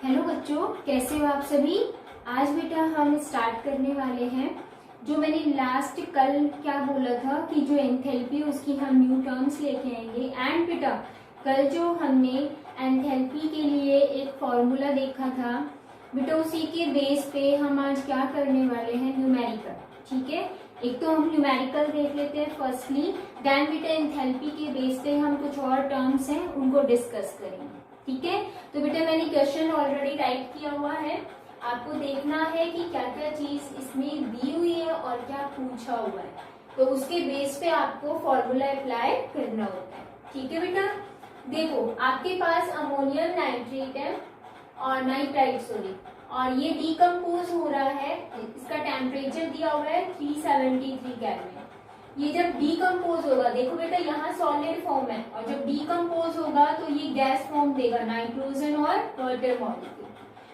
Hello बच्चों, कैसे हो आप सभी। आज बेटा हम स्टार्ट करने वाले हैं जो मैंने लास्ट कल क्या बोला था कि जो एंथैल्पी उसकी हम न्यू टर्म्स लेके आएंगे। एंड बेटा कल जो हमने एंथैल्पी के लिए एक फॉर्मूला देखा था बेटा, उसी के बेस पे हम आज क्या करने वाले हैं, न्यूमेरिकल। ठीक है, एक तो हम न्यूमेरिकल देख लेते हैं फर्स्टली, देन बेटा एंथैल्पी के बेस पे हम कुछ और टर्म्स हैं उनको डिस्कस करेंगे। ठीक है, तो बेटा मैंने क्वेश्चन ऑलरेडी राइट किया हुआ है, आपको देखना है कि क्या क्या चीज इसमें दी हुई है और क्या पूछा हुआ है, तो उसके बेस पे आपको फॉर्मूला अप्लाई करना होता है। ठीक है बेटा, देखो आपके पास अमोनियम नाइट्रेट है और नाइट्राइट सॉरी, और ये डीकम्पोज हो रहा है, इसका टेम्परेचर दिया हुआ है 373 केल्विन। ये जब डीकम्पोज होगा, देखो बेटा यहाँ सॉलिड फॉर्म है और जब डीकम्पोज होगा तो ये गैस फॉर्म देगा, नाइट्रोजन और वाटर मॉलिक्यूल।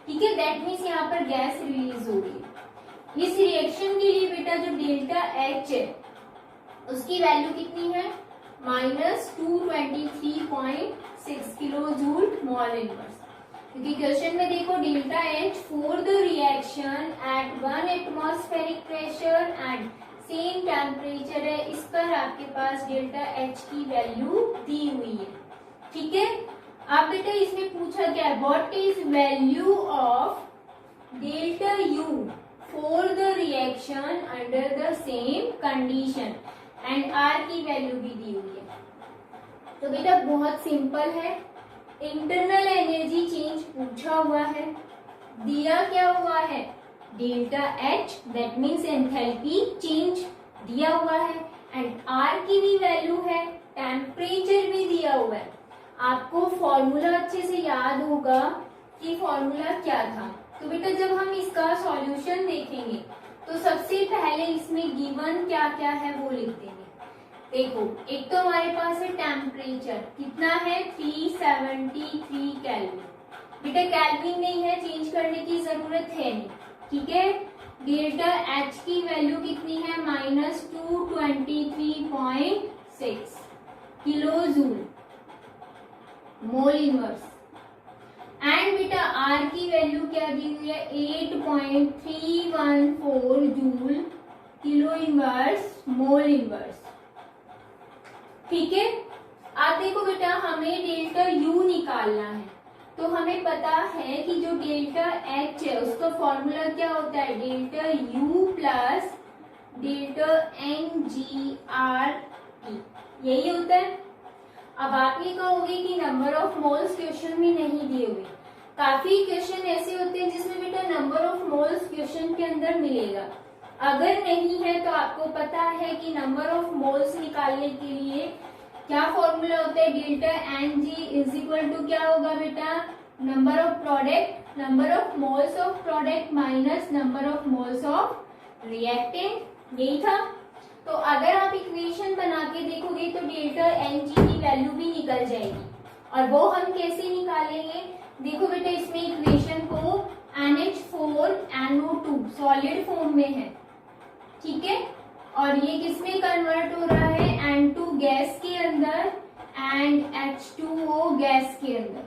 ठीक है, दैट मीन्स यहाँ पर गैस रिलीज होगी। इस रिएक्शन के लिए बेटा जो डेल्टा एच है उसकी वैल्यू कितनी है, -223.6 किलो जूल मोल इनवर्स। क्योंकि क्वेश्चन में देखो delta H for the reaction at 1 atmospheric pressure and same temperature है, इस पर आपके पास डेल्टा एच की वैल्यू दी हुई है। ठीक है, अब बेटा इसमें पूछा क्या है, what is value of delta U for the reaction under the same condition, and R की वैल्यू भी दी हुई है। तो बेटा बहुत सिंपल है, इंटरनल एनर्जी चेंज पूछा हुआ है, दिया क्या हुआ है delta H, that means enthalpy change दिया हुआ है, एंड आर की भी वैल्यू है, टेम्परेचर भी दिया हुआ है। आपको फॉर्मूला अच्छे से याद होगा कि फॉर्मूला क्या था। तो बेटा जब हम इसका सॉल्यूशन देखेंगे तो सबसे पहले इसमें गिवन क्या क्या है वो लिख देंगे। देखो एक तो हमारे पास है टेम्परेचर, कितना है 373 केल्विन। बेटा केल्विन नहीं है, चेंज करने की जरूरत है नहीं। ठीक है, डेल्टा एच की वैल्यू कितनी है, -223.6 kilo joule mole inverse. And बेटा आर की वैल्यू क्या दी हुई है, 8.314 joule kilo inverse mole inverse. ठीक है, आप देखो बेटा हमें डेल्टा यू निकालना है, तो हमें पता है कि जो डेल्टा एच है उसका फॉर्मूला क्या होता है, delta U plus delta N G R T, यही होता है। अब आप ये कहोगे कि नंबर ऑफ मोल्स क्वेश्चन में नहीं दिए हुए, काफी क्वेश्चन ऐसे होते हैं जिसमें बेटा नंबर ऑफ मोल्स क्वेश्चन के अंदर मिलेगा। अगर नहीं है तो आपको पता है कि नंबर ऑफ मोल्स निकालने के लिए क्या फॉर्मूला होता है, delta N G is equal to क्या होगा बेटा, number of product, number of moles of product minus number of moles of reactant, यही था। तो अगर आप इक्वेशन बना के देखोगे तो डेल्टा एन जी की वैल्यू भी निकल जाएगी, और वो हम कैसे निकालेंगे, देखो बेटा इसमें इक्वेशन को NH4NO2 सॉलिड फॉर्म में है। ठीक है, और ये किसमें कन्वर्ट हो रहा है, N2 गैस के अंदर एंड H2O गैस के अंदर।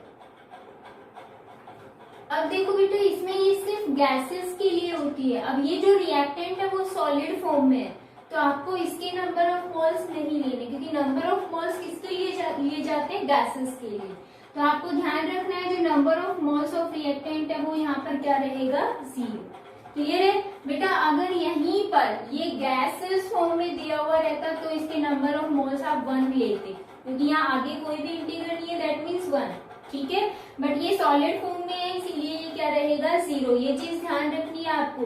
अब देखो बेटा इसमें ये सिर्फ गैसेस के लिए होती है, अब ये जो रिएक्टेंट है वो सॉलिड फॉर्म में है, तो आपको इसके नंबर ऑफ मोल्स नहीं लेने, क्योंकि नंबर ऑफ मोल्स किसके लिए लिए जाते हैं, गैसेस के लिए। तो आपको ध्यान रखना है जो number of moles of reactant है वो यहाँ पर क्या रहेगा, 0। क्लियर है बेटा, अगर यहीं पर ये गैसेस फॉर्म में दिया हुआ रहता तो इसके नंबर ऑफ मोल्स आप 1 लेते, क्योंकि यहाँ आगे कोई भी इंटीग्रल नहीं है, दैट मीन्स 1। ठीक है, बट ये सॉलिड फॉर्म में है इसीलिए ये क्या रहेगा, 0। ये चीज ध्यान रखनी है आपको।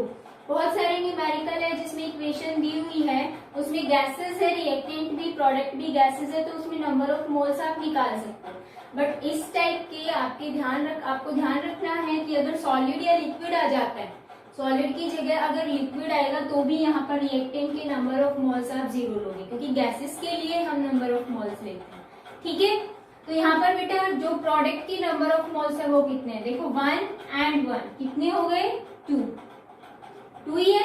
बहुत सारे न्यूमेरिकल है जिसमें इक्वेशन दी हुई है, उसमें गैसेस है, रिएक्टेंट भी, प्रोडक्ट भी गैसेस है, तो उसमें नंबर ऑफ मोल्स आप निकाल सकते हो। बट इस टाइप के आपको ध्यान रखना है कि अगर सॉलिड या लिक्विड आ जाता है, सॉलिड की जगह अगर लिक्विड आएगा तो भी यहाँ पर रिएक्टेंट के नंबर ऑफ मोल्स आप 0 लोगे, क्योंकि गैसेस के लिए हम नंबर ऑफ मोल्स लेते हैं। ठीक है, तो यहाँ पर बेटा जो प्रोडक्ट की नंबर ऑफ मोल्स है वो कितने हैं, देखो 1 एंड 1 कितने हो गए, 2 ही है।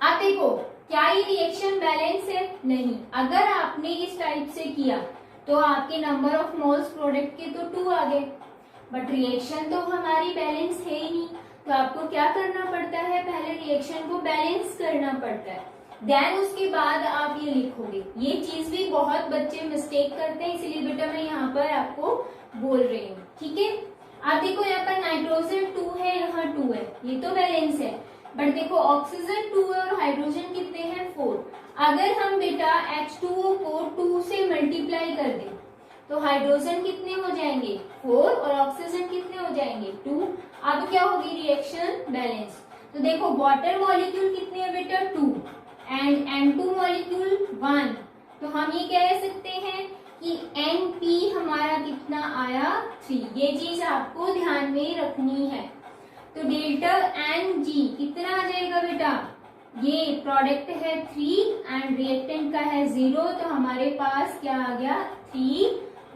आप देखो क्या ये रिएक्शन बैलेंस है, नहीं। अगर आपने इस टाइप से किया तो आपके नंबर ऑफ मोल्स प्रोडक्ट के तो 2 आ गए, बट रिएक्शन तो हमारी बैलेंस है ही नहीं, तो आपको क्या करना पड़ता है, पहले रिएक्शन को बैलेंस करना पड़ता है, देन उसके बाद आप ये लिखोगे। ये चीज भी बहुत बच्चे मिस्टेक करते हैं, इसलिए बेटा मैं यहाँ पर आपको बोल रही हूँ, ठीक है। आप देखो यहाँ पर नाइट्रोजन 2 है, यहाँ 2 है, ये तो बैलेंस है, बट देखो ऑक्सीजन 2 है और हाइड्रोजन कितने हैं 4। अगर हम बेटा H2O को 2 से मल्टीप्लाई कर दें तो हाइड्रोजन कितने हो जाएंगे 4 और ऑक्सीजन कितने हो जाएंगे 2। अब क्या होगी रिएक्शन बैलेंस। तो देखो वाटर मॉलिक्यूल कितने हैं बेटा 2 एंड N2 मॉलिक्यूल 1, तो हम ये कह सकते हैं कि NP हमारा कितना आया 3। ये चीज आपको ध्यान में रखनी है। तो डेल्टा NG कितना आ जाएगा बेटा, ये प्रोडक्ट है 3 एंड रिएक्टेंट का है 0, तो हमारे पास क्या आ गया 3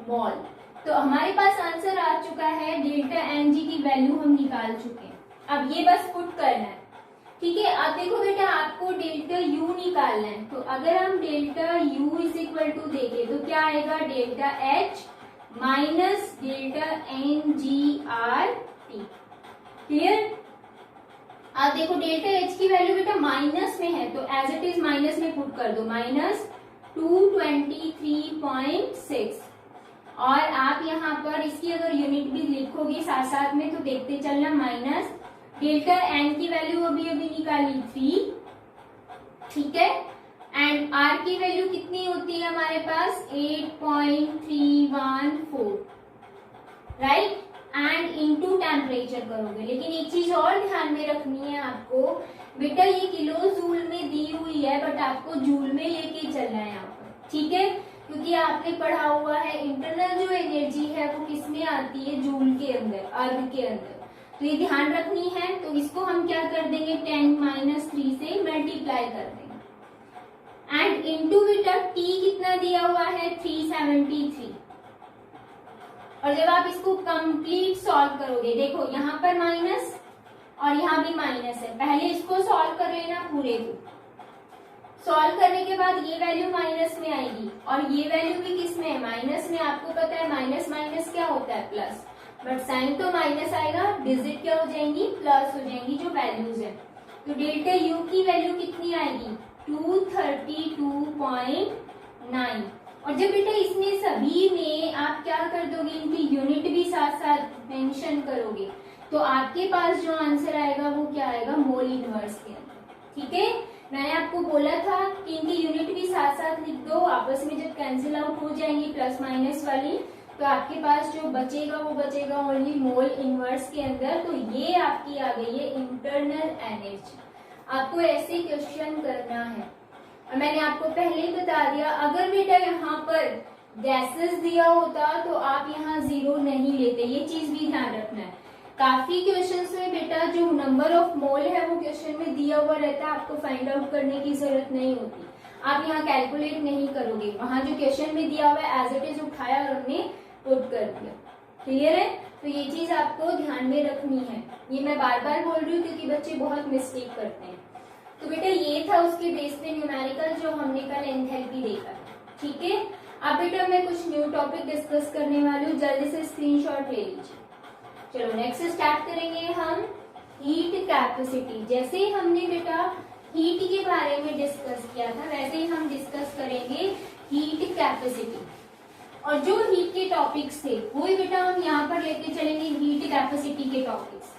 मोल। तो हमारे पास आंसर आ चुका है, डेल्टा NG की वैल्यू हम निकाल चुके हैं। अब ये बस पुट करना है, ठीक है। अब देखो बेटा आपको डेल्टा U निकालना है, तो अगर हम delta U is equal to देखें तो क्या आएगा delta H minus delta NGRT, clear. अब देखो डेल्टा H की वैल्यू बेटा माइनस में है, तो एज इट इज माइनस में पुट कर दो, माइनस 223.6। और आप यहाँ पर इसकी अगर यूनिट भी लिखोगे साथ साथ में तो देखते चलना, माइनस डेल्टा N की वैल्यू अभी अभी निकाली 3, ठीक है, एंड R की वैल्यू कितनी होती है हमारे पास 8.314, राइट, एंड इनटू टेम्परेचर करोगे। लेकिन एक चीज और ध्यान में रखनी है आपको बेटा, ये किलो जूल में दी हुई है बट आपको जूल में लेके चलना है यहाँ पर, ठीक है, क्योंकि आपने पढ़ा हुआ है इंटरनल जो एनर्जी है वो किस में आती है जूल के अंदर, अर्ग के अंदर, तो ये ध्यान रखनी है। तो इसको हम क्या कर देंगे 10-3 से मल्टीप्लाई कर देंगे एंड इनटू बेटा T कितना दिया हुआ है 373। और जब आप इसको कंप्लीट सॉल्व करोगे, देखो यहाँ पर माइनस और यहाँ भी माइनस है, पहले इसको सॉल्व कर लेना पूरे को। सॉल्व करने के बाद ये वैल्यू माइनस में आएगी और ये वैल्यू भी किस में है माइनस में। आपको पता है माइनस माइनस क्या होता है प्लस, बट साइन तो माइनस आएगा, डिजिट क्या हो जाएंगी प्लस हो जाएंगी जो वैल्यूज है। तो डेल्टा U की वैल्यू कितनी आएगी 232.9। और जब बेटा इसमें सभी में आप क्या कर दोगे, इनकी यूनिट भी साथ साथ मेंशन करोगे, तो आपके पास जो आंसर आएगा वो क्या आएगा मोल इनवर्स के अंदर, ठीक है। मैंने आपको बोला था कि इनकी यूनिट भी साथ साथ लिख दो, आपस में जब कैंसिल आउट हो जाएंगी प्लस माइनस वाली, तो आपके पास जो बचेगा वो बचेगा ओनली मोल इनवर्स के अंदर। तो ये आपकी आ गई है इंटरनल एनर्जी। आपको ऐसे क्वेश्चन करना है। और मैंने आपको पहले ही बता दिया, अगर बेटा यहाँ पर गैसेस दिया होता तो आप यहाँ 0 नहीं लेते, ये चीज भी ध्यान रखना है। काफी क्वेश्चंस में बेटा जो नंबर ऑफ मोल है वो क्वेश्चन में दिया हुआ रहता है, आपको फाइंड आउट करने की जरूरत नहीं होती, आप यहाँ कैलकुलेट नहीं करोगे, वहां जो क्वेश्चन में दिया हुआ है एज इट इज उठाया और हमने पुट कर दिया, क्लियर है। तो ये चीज आपको ध्यान में रखनी है, ये मैं बार बार बोल रही हूँ क्योंकि बच्चे बहुत मिस्टेक करते हैं। तो बेटा ये था उसके बेस पे न्यूमेरिकल जो हमने कल एंथैल्पी देखा, ठीक है। अब बेटा मैं कुछ न्यू टॉपिक डिस्कस करने वाली हूँ, जल्दी से स्क्रीनशॉट ले लीजिए। चलो नेक्स्ट स्टार्ट करेंगे हम हीट कैपेसिटी। जैसे ही हमने बेटा हीट के बारे में डिस्कस किया था वैसे ही हम डिस्कस करेंगे हीट कैपेसिटी। और जो हीट के टॉपिक्स थे वही बेटा हम यहाँ पर लेके चलेंगे हीट कैपेसिटी के टॉपिक्स।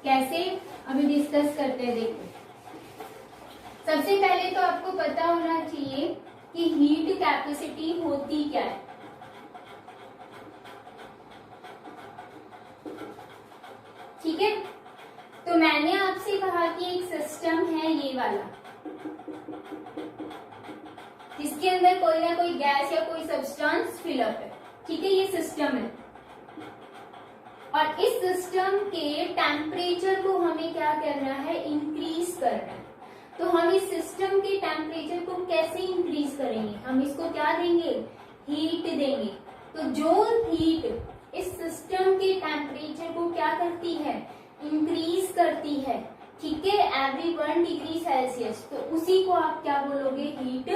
कैसे अभी डिस्कस करते हैं। देखो सबसे पहले तो आपको पता होना चाहिए कि हीट कैपेसिटी होती क्या है। ठीक है, तो मैंने आपसे कहा कि एक सिस्टम है ये वाला, जिसके अंदर कोई ना कोई गैस या कोई सब्सटेंस फिलअप है। ठीक है, ये सिस्टम है और इस सिस्टम के टेम्परेचर को हमें क्या करना है, इंक्रीज करना है। तो हम इस सिस्टम के टेम्परेचर को कैसे इंक्रीज करेंगे, हम इसको क्या देंगे, हीट देंगे। तो जो हीट इस सिस्टम के टेम्परेचर को क्या करती है, इंक्रीज करती है। ठीक है, एवरी 1 डिग्री सेल्सियस, तो उसी को आप क्या बोलोगे, हीट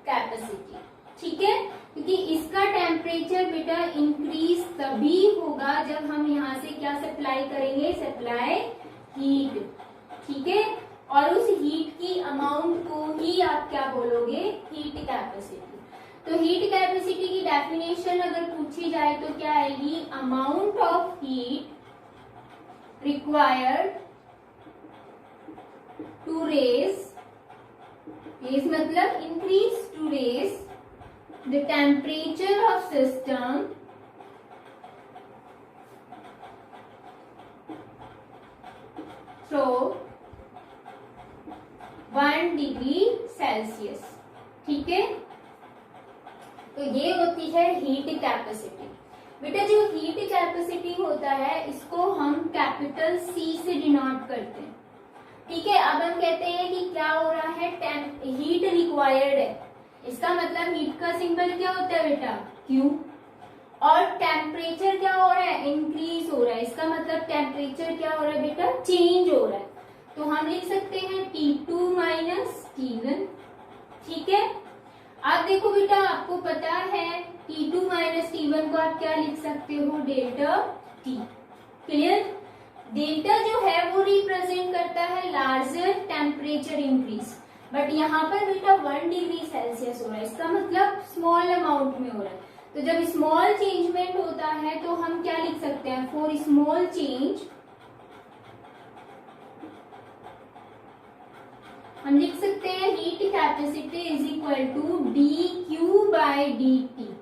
कैपेसिटी। ठीक है, क्योंकि इसका टेम्परेचर बेटा इंक्रीज तभी होगा जब हम यहाँ से क्या सप्लाई करेंगे, सप्लाई हीट, ठीक है। और उस हीट की अमाउंट को ही आप क्या बोलोगे, हीट कैपेसिटी। तो हीट कैपेसिटी की डेफिनेशन अगर पूछी जाए तो क्या आएगी, amount of heat required to raise मतलब increase, to raise the temperature of system through 1 degree Celsius, ठीक है। तो ये होती है हीट कैपेसिटी। बेटा जो हीट कैपेसिटी होता है इसको हम कैपिटल सी से डिनोट करते हैं, ठीक है। अब हम कहते हैं कि क्या हो रहा है, हीट रिक्वायर्ड है, इसका मतलब हीट का सिंबल क्या होता है बेटा, Q। और टेम्परेचर क्या हो रहा है, इंक्रीज हो रहा है, इसका मतलब टेम्परेचर क्या हो रहा है बेटा, चेंज हो रहा है। तो हम लिख सकते हैं T2 माइनस T1, ठीक है। अब देखो बेटा आपको पता है T2 माइनस T1 को आप क्या लिख सकते हो, डेल्टा T, क्लियर। डेल्टा जो है वो रिप्रेजेंट करता है लार्जर टेम्परेचर इंक्रीज, बट यहाँ पर बेटा 1 डिग्री सेल्सियस हो रहा है, इसका मतलब स्मॉल अमाउंट में हो रहा है। तो जब स्मॉल चेंजमेंट होता है तो हम क्या लिख सकते हैं, फॉर स्मॉल चेंज हम लिख सकते हैं heat capacity is equal to dQ by dt।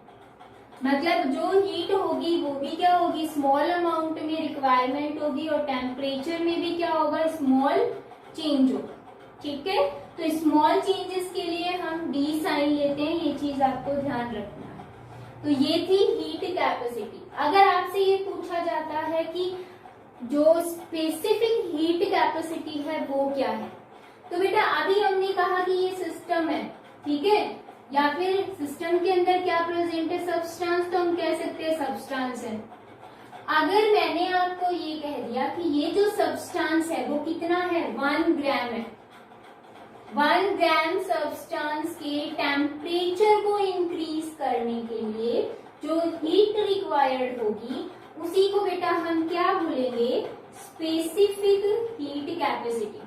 मतलब जो हीट होगी वो भी क्या होगी, स्मॉल अमाउंट में रिक्वायरमेंट होगी, और टेम्परेचर में भी क्या होगा, स्मॉल चेंज होगा, ठीक है। तो स्मॉल चेंजेस के लिए हम डी साइन लेते हैं, ये चीज आपको ध्यान रखना है। तो ये थी हीट कैपेसिटी। अगर आपसे ये पूछा जाता है कि जो स्पेसिफिक हीट कैपेसिटी है वो क्या है, तो बेटा अभी हमने कहा कि ये सिस्टम है, ठीक है, या फिर सिस्टम के अंदर क्या प्रेजेंट है, सब्सटेंस, तो हम कह सकते हैं सब्सटेंस है। अगर मैंने आपको ये कह दिया कि ये जो सब्सटेंस है वो कितना है, 1 ग्राम है, 1 ग्राम सब्सटेंस के टेम्परेचर को इंक्रीज करने के लिए जो हीट रिक्वायर्ड होगी उसी को बेटा हम क्या बोलेंगे, स्पेसिफिक हीट कैपेसिटी,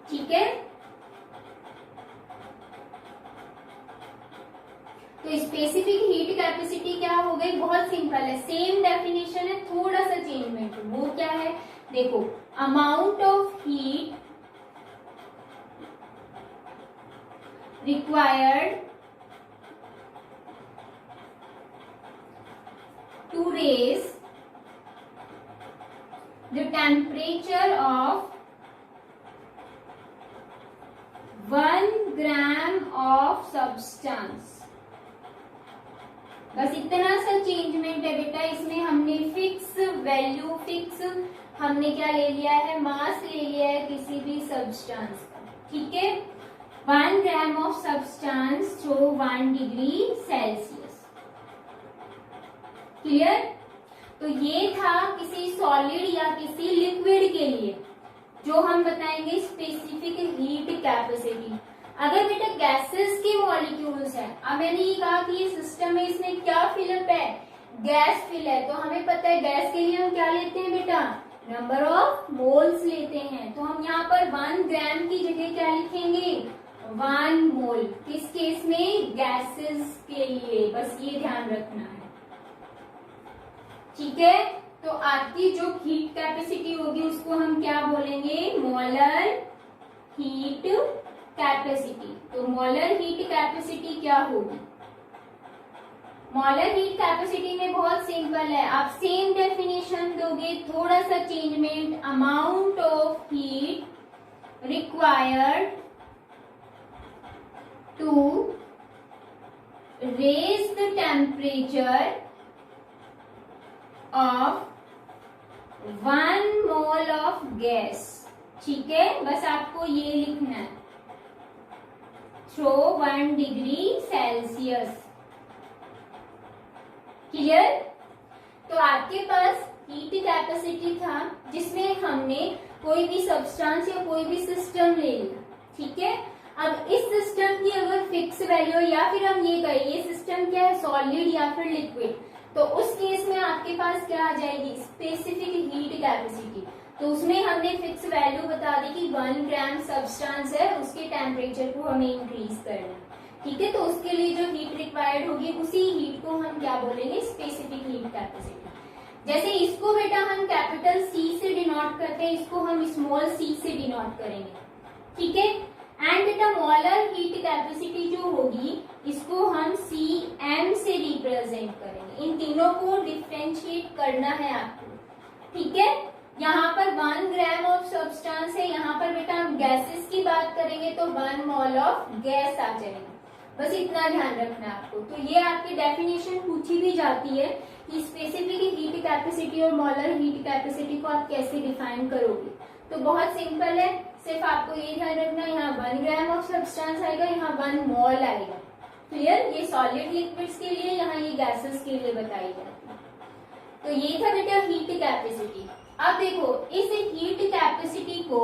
ठीक है। तो स्पेसिफिक हीट कैपेसिटी क्या हो गई, बहुत सिंपल है, सेम डेफिनेशन है, थोड़ा सा चेंजमेंट, वो क्या है, देखो amount of heat required to raise the temperature of 1 gram of substance। बस इतना सा चेंजमेंट है बेटा, इसमें हमने फिक्स वैल्यू, फिक्स हमने क्या ले लिया है, मास ले लिया है किसी भी सब्सटेंस का, ठीक है। 1 gram of substance through 1 degree Celsius, clear. तो ये था किसी सॉलिड या किसी लिक्विड के लिए जो हम बताएंगे स्पेसिफिक हीट कैपेसिटी। अगर बेटा गैसेस के मॉलिक्यूल्स है, अब मैंने ये कहा कि ये सिस्टम है, इसमें क्या फिलअप है, गैस फिल है, तो हमें पता है गैस के लिए हम क्या लेते हैं बेटा, नंबर ऑफ मोल्स लेते हैं। तो हम यहाँ पर 1 ग्राम की जगह क्या लिखेंगे, 1 मोल, किस केस में, गैसेस के लिए, बस ये ध्यान रखना है, ठीक है। तो आपकी जो हीट कैपेसिटी होगी उसको हम क्या बोलेंगे, मोलर हीट कैपेसिटी। तो मोलर हीट कैपेसिटी क्या होगी, मोलर हीट कैपेसिटी में बहुत सिंपल है, आप सेम डेफिनेशन दोगे, थोड़ा सा changement, amount of heat required to raise the temperature of 1 mole of gas, ठीक है। बस आपको ये लिखना है, थ्रो 1 डिग्री सेल्सियस, क्लियर। तो आपके पास हीट कैपेसिटी था जिसमें हमने कोई भी सब्सटेंस या कोई भी सिस्टम ले लिया, ठीक है। अब इस सिस्टम की अगर फिक्स वैल्यू, या फिर हम ये कहें ये सिस्टम क्या है, सॉलिड या फिर लिक्विड, तो उस केस में आपके पास क्या आ जाएगी, स्पेसिफिक हीट कैपेसिटी। तो उसमें हमने फिक्स वैल्यू बता दी कि 1 ग्राम सब्सटेंस है, उसके टेम्परेचर को हमें इंक्रीज करना है, ठीक है। तो उसके लिए जो हीट रिक्वायर्ड होगी उसी हीट को हम क्या बोलेंगे, स्पेसिफिक हीट कैपेसिटी। जैसे इसको बेटा हम कैपिटल सी से डिनोट करते हैं, इसको हम स्मॉल सी से डिनोट करेंगे, ठीक है। एंड बेटा मोलर हीट कैपेसिटी जो होगी इसको हम सी एम से रिप्रेजेंट करेंगे। इन तीनों को डिफ्रेंशिएट करना है आपको, ठीक है। यहाँ पर 1 ग्राम ऑफ सब्सटेंस है, यहाँ पर बेटा हम गैसेस की बात करेंगे तो 1 मोल ऑफ गैस आ जाएगी, बस इतना ध्यान रखना है आपको। तो ये आपकी डेफिनेशन पूछी भी जाती है कि स्पेसिफिक हीट कैपेसिटी और मोलर हीट कैपेसिटी को आप कैसे डिफाइन करोगे। तो बहुत सिंपल है, सिर्फ आपको ये ध्यान रखना, यहाँ 1 ग्राम ऑफ सब्सटेंस आएगा, यहाँ 1 मोल आएगा। क्लियर, ये सॉलिड लिक्विड्स के लिए, यहाँ ये गैसेस के लिए बताई जाती है। तो ये था बेटा हीट कैपेसिटी। अब देखो इस हीट कैपेसिटी को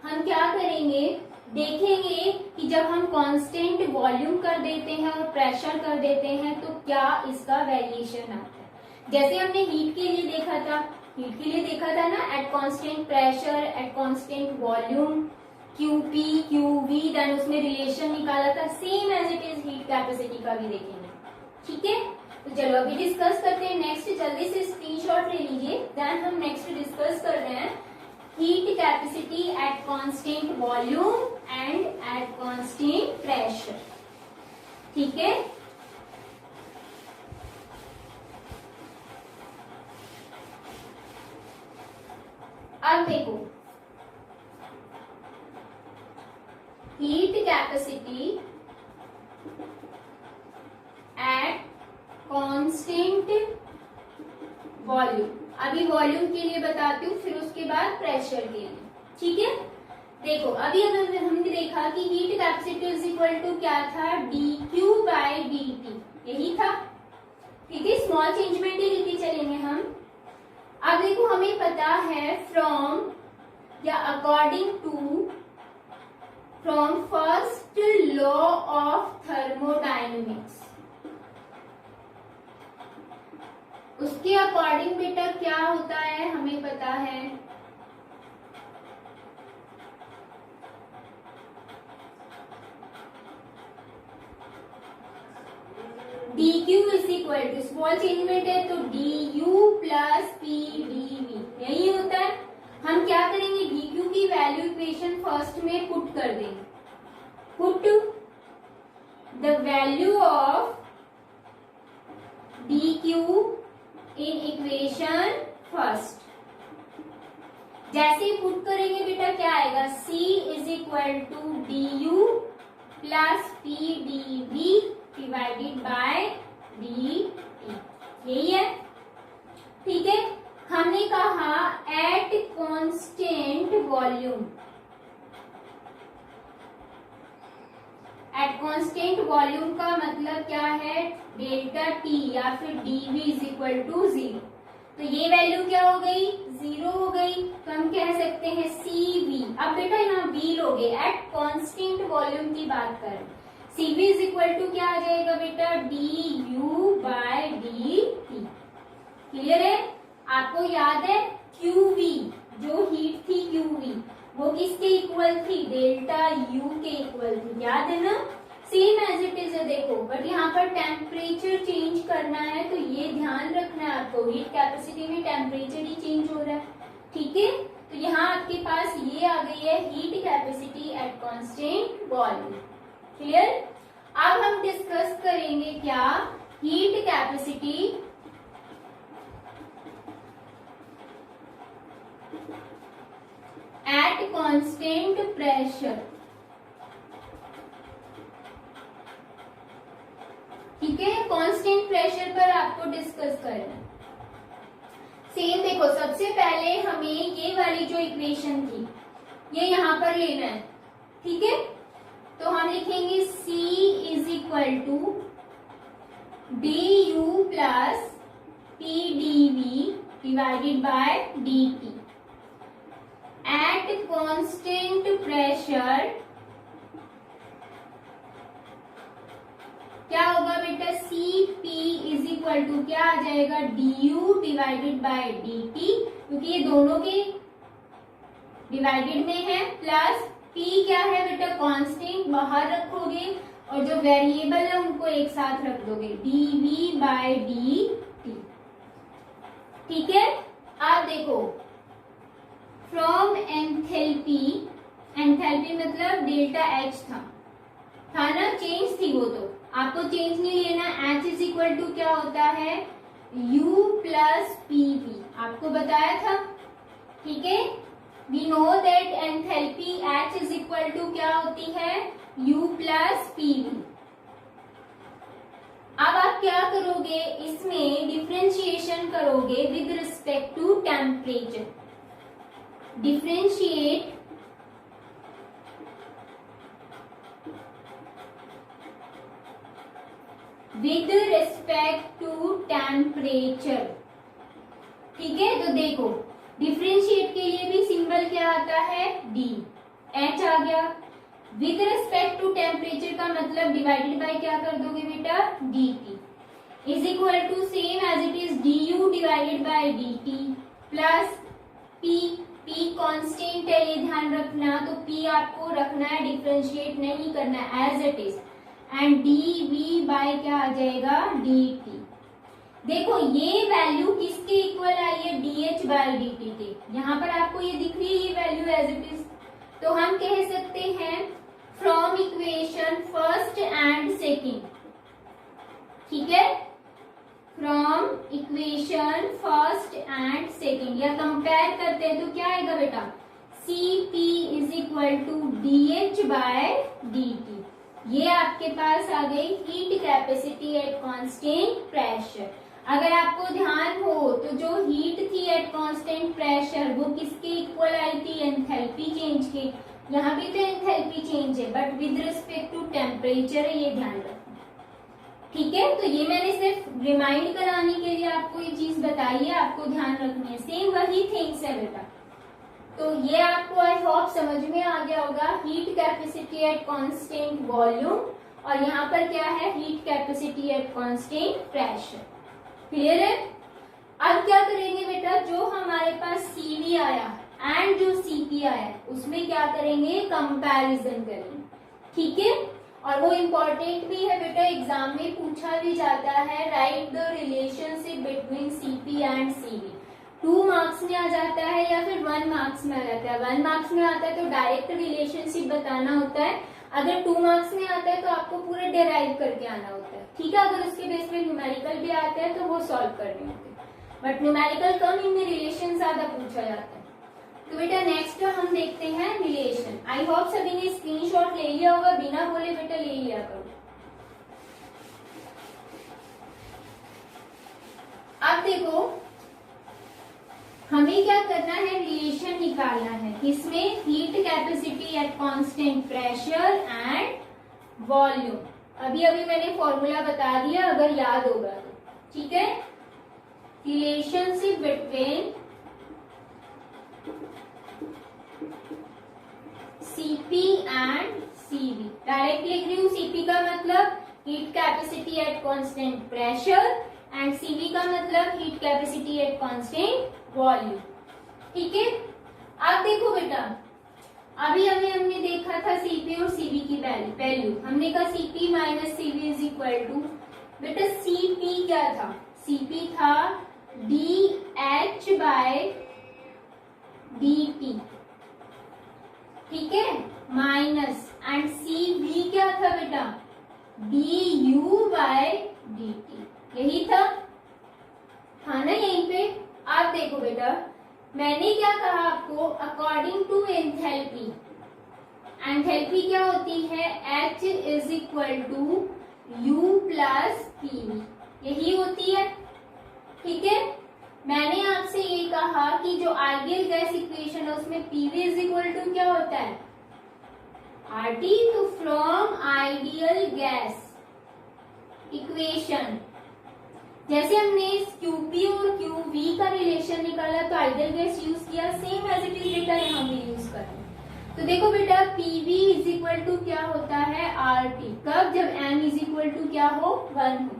हम क्या करेंगे, देखेंगे कि जब हम कांस्टेंट वॉल्यूम कर देते हैं और प्रेशर कर देते हैं तो क्या इसका वेरिएशन आता है। जैसे हमने हीट के लिए देखा था, हीट के लिए देखा था ना, at constant pressure at constant volume QP QV, then उसमें रिलेशन निकाला था, same as it is heat capacity का भी देखेंगे, ठीक है। तो चलो अभी डिस्कस करते हैं नेक्स्ट, जल्दी से स्क्रीनशॉट ले लीजिए। देन हम नेक्स्ट डिस्कस कर रहे हैं heat capacity at constant volume and eight constant pressure, ठीक है। अब देखो heat capacity at constant volume, अभी वॉल्यूम के लिए बताती हूँ, फिर उसके बाद प्रेशर के लिए, ठीक है। देखो अभी अगर हमने देखा कि heat capacity is equal to क्या था, dQ बाय dt, यही था, ठीक है। स्मॉल चेंजमेंट ही लेके चलेंगे हम। अब देखो हमें पता है फ्रॉम या according to from first law of thermodynamics, उसके अकॉर्डिंग बेटा क्या होता है हमें पता है, dQ इज इक्वल टू, स्मॉल चेंजमेंट है तो du प्लस pdv, यही होता है। हम क्या करेंगे, dQ की वैल्यू इक्वेशन फर्स्ट में पुट कर देंगे, put the value of dQ in equation first. जैसे ही पुट करेंगे बेटा क्या आएगा, C is equal to du plus pdv divided by dt, यही है, ठीक है। हमने कहा at constant volume, at constant volume का मतलब क्या है, डेल्टा T या फिर dV इज इक्वल टू 0। तो ये वैल्यू क्या हो गई, 0 हो गई, तो हम कह सकते हैं CV। अब बेटा यहाँ V लोगे, एट कांस्टेंट वॉल्यूम की बात करें, CV इज इक्वल टू क्या आ जाएगा बेटा, du बाय dt। क्लियर है, आपको याद है QV, जो हीट थी QV वो किसके इक्वल थी, डेल्टा U के इक्वल थी, याद है ना, सेम एज इट इज है। देखो बट यहाँ पर टेम्परेचर चेंज करना है, तो ये ध्यान रखना है आपको, हीट कैपेसिटी में टेम्परेचर ही चेंज हो रहा है, ठीक है। तो यहाँ आपके पास ये आ गई है heat capacity at constant volume, clear. अब हम डिस्कस करेंगे क्या, heat capacity at constant pressure, ठीक है। कांस्टेंट प्रेशर पर आपको डिस्कस करना है। सेम देखो सबसे पहले हमें ये वाली जो इक्वेशन थी ये यहाँ पर लेना है, ठीक है। तो हम लिखेंगे C is equal to du plus pdv divided by dt at constant pressure क्या होगा बेटा, Cp इज इक्वल टू क्या आ जाएगा, du डिवाइडेड बाय dt, क्योंकि ये दोनों के डिवाइडेड में है, प्लस p क्या है बेटा, कांस्टेंट बाहर रखोगे और जो वेरिएबल है उनको एक साथ रख दोगे, dv बाय dt। ठीक है, आप देखो फ्रॉम एंथैल्पी, एंथैल्पी मतलब डेल्टा एच था ना, चेंज थी वो, तो आपको चेंज नहीं लेना। एच इज इक्वल टू क्या होता है, u प्लस पीवी, आपको बताया था। ठीक है, we know that enthalpy H is equal to क्या होती है, u प्लस पीवी। अब आप क्या करोगे, इसमें डिफरेंशिएशन करोगे with respect to temperature, differentiate with respect to temperature. ठीक है, तो देखो डिफरेंशिएट के लिए भी सिंबल क्या आता है, डी, एच आ गया। विद रिस्पेक्ट टू टेम्परेचर का मतलब डिवाइडेड बाय क्या कर दोगे बेटा, dt is equal to same as it is du divided by dt plus p, p constant है ये ध्यान रखना, तो p आपको रखना है, डिफरेंशिएट नहीं करना है as it is, and dv by क्या आ जाएगा, dt। देखो ये वैल्यू किसके इक्वल आई है, dh बाय dt के, यहाँ पर आपको ये दिख रही है ये वैल्यू एज इट इज, तो हम कह सकते हैं from equation first and second. ठीक है, from equation first and second, या कंपेयर करते हैं तो क्या आएगा बेटा, Cp is equal to dh by dt। ये आपके पास आ गई heat capacity at constant pressure. अगर आपको ध्यान हो तो जो हीट थी एट कांस्टेंट प्रेशर वो किसके इक्वल आई थी, एंथैल्पी चेंज के। यहाँ भी तो एंथैल्पी चेंज है but with respect to temperature है, ये ध्यान रखना। ठीक है, तो ये मैंने सिर्फ रिमाइंड कराने के लिए आपको ये चीज बताई है, आपको ध्यान रखनी है, सेम वही थिंग्स है बेटा। तो ये आपको आई होप समझ में आ गया होगा, heat capacity at constant volume, और यहाँ पर क्या है, heat capacity at constant pressure. Clear है। अब क्या करेंगे बेटा, जो हमारे पास Cv आया एंड जो Cp आया उसमें क्या करेंगे, कंपैरिजन करेंगे। ठीक है, और वो इम्पोर्टेंट भी है बेटा, एग्जाम में पूछा भी जाता है, right the relationship between Cp and Cv। 2 marks में आ जाता है या फिर 1 मार्क्स में आ जाता है। 1 मार्क्स में आता है तो डायरेक्ट रिलेशनशिप बताना होता है, अगर 2 मार्क्स में आता है तो आपको पूरा डेराइव करके आना होता है। ठीक है, अगर उसके बेस पे न्यूमेरिकल भी आता है तो वो सॉल्व करने होते हैं, बट न्यूमेरिकल कम, इनमें रिलेशन ज्यादा पूछा जाता है। तो बेटा नेक्स्ट हम देखते हैं रिलेशन। आई होप सभी ने स्क्रीनशॉट ले लिया होगा, बिना बोले बेटा ले लिया करो। अब देखो हमें क्या करना है, रिलेशन निकालना है, किसमें, heat capacity at constant pressure and volume. अभी अभी मैंने फॉर्मूला बता दिया, अगर याद होगा तो। ठीक है, relationship between Cp and Cv, direct लिख रही हूँ। Cp का मतलब heat capacity at constant pressure and Cv का मतलब heat capacity at constant volume. ठीक है, अब देखो बेटा, अभी अभी हमने देखा था Cp और Cv की वैल्यू, हमने कहा Cp minus Cv is equal to, बेटा Cp क्या था, Cp था dH बाय dt। ठीक है, माइनस एंड Cv क्या था बेटा, du बाय dt, यही था ना यहीं पे। आप देखो बेटा, मैंने क्या कहा आपको, अकॉर्डिंग टू एंथैल्पी, एंथैल्पी क्या होती है, H is equal to U plus PV, यही होती है। ठीक है, मैंने आपसे ये कहा कि जो आइडियल गैस इक्वेशन है उसमें PV इज इक्वल टू क्या होता है, RT। तो फ्रॉम आइडियल गैस इक्वेशन, जैसे हमने QP और QV का रिलेशन निकाला तो आइडियल गैस यूज किया, सेम एज इट इज बेटा यहाँ भी यूज करना। तो देखो बेटा PV इज इक्वल टू क्या होता है RT, कब? जब M इज इक्वल टू क्या हो? 1 हो।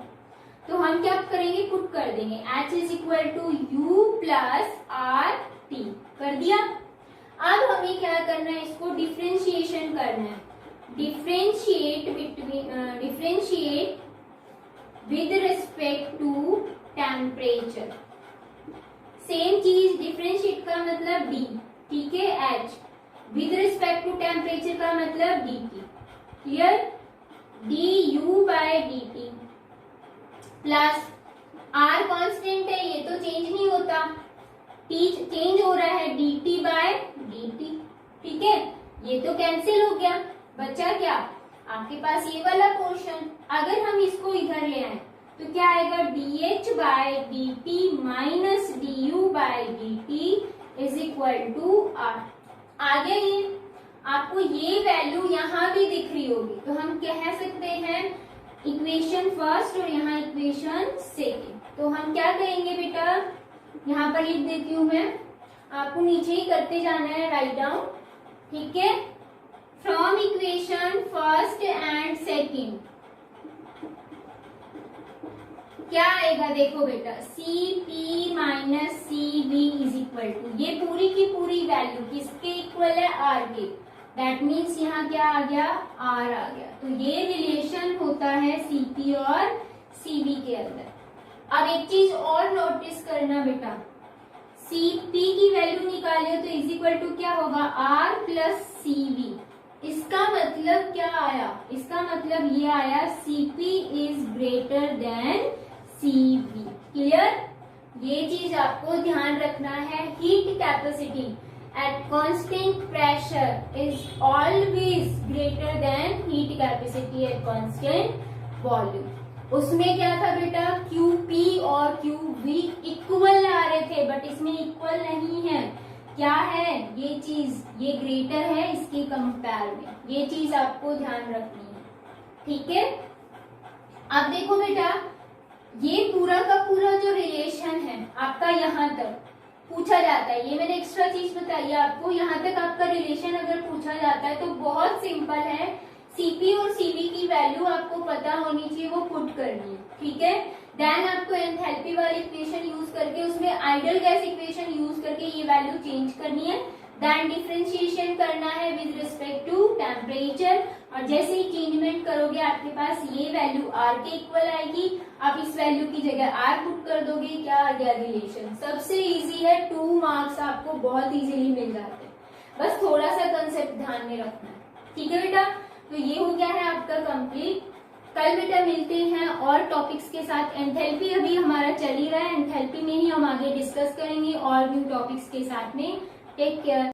तो हम क्या करेंगे? पुट कर देंगे H is equal to U plus RT, कर दिया। अब हमें क्या करना है? इसको डिफ्रेंशिएशन करना है। Differentiate with respect to temperature. Same चीज, डिफ्रेंशिएट का मतलब D, ठीक है, H, with respect to temperature का मतलब DT, clear? du by dt plus R constant है, ये तो चेंज नहीं होता, T चेंज हो रहा है, dt बाय dt, ठीक है, ये तो कैंसिल हो गया, बचा क्या? आपके पास ये वाला पोर्शन। अगर हम इसको इधर ले आए तो क्या आएगा? dH by dt minus du by dt is equal to R। आगे ये आपको ये वैल्यू यहाँ भी दिख रही होगी, तो हम कह सकते हैं इक्वेशन फर्स्ट और यहाँ इक्वेशन सेकेंड। तो हम क्या करेंगे बेटा? यहाँ पर लिख देती हूँ मैं, आपको नीचे ही करते जाना है राइट डाउन, ठीक है। From equation first and second क्या आएगा? देखो बेटा, Cp minus Cv is equal to, ये पूरी की पूरी वैल्यू किसके इक्वल है? R के। दैट मीन्स यहाँ क्या आ गया? R आ गया। तो ये रिलेशन होता है Cp और Cv के अंदर। अब एक चीज और नोटिस करना बेटा, Cp की वैल्यू निकालिए तो इज इक्वल टू क्या होगा? R plus Cv। इसका मतलब क्या आया? इसका मतलब ये आया Cp is greater than Cv, clear? ये चीज आपको ध्यान रखना है। Heat capacity at constant pressure is always greater than heat capacity at constant volume. उसमें क्या था बेटा? Qp और Qv इक्वल आ रहे थे, बट इसमें इक्वल नहीं है। क्या है ये चीज? ये ग्रेटर है इसके कंपेयर में, ये चीज आपको ध्यान रखनी है, ठीक है। अब देखो बेटा, ये पूरा का पूरा जो रिलेशन है आपका यहाँ तक पूछा जाता है, ये मैंने एक्स्ट्रा चीज बताई है आपको। यहाँ तक आपका रिलेशन अगर पूछा जाता है तो बहुत सिंपल है, Cp और Cv की वैल्यू आपको पता होनी चाहिए, वो पुट करनी है, ठीक है। देन आपको एंथैल्पी वाली इक्वेशन यूज करके उसमें आइडियल गैस इक्वेशन यूज करके ये वैल्यू चेंज करनी है। देन डिफरेंशिएशन करना है विद रिस्पेक्ट टू टेम्परेचर, और जैसे ही चेंजमेंट करोगे आपके पास ये वैल्यू R के इक्वल आएगी। आप इस वैल्यू की जगह R पुट कर दोगे, क्या आ गया? रिलेशन। सबसे इजी है, 2 मार्क्स आपको बहुत इजीली मिल जाते हैं, बस थोड़ा सा कंसेप्ट ध्यान में रखना है, ठीक है बेटा। तो ये हो गया है आपका कंप्लीट। कल बेटा मिलते हैं और टॉपिक्स के साथ। एंथैल्पी अभी हमारा चल ही रहा है, एंथैल्पी में ही हम आगे डिस्कस करेंगे और भी टॉपिक्स के साथ में। Take care.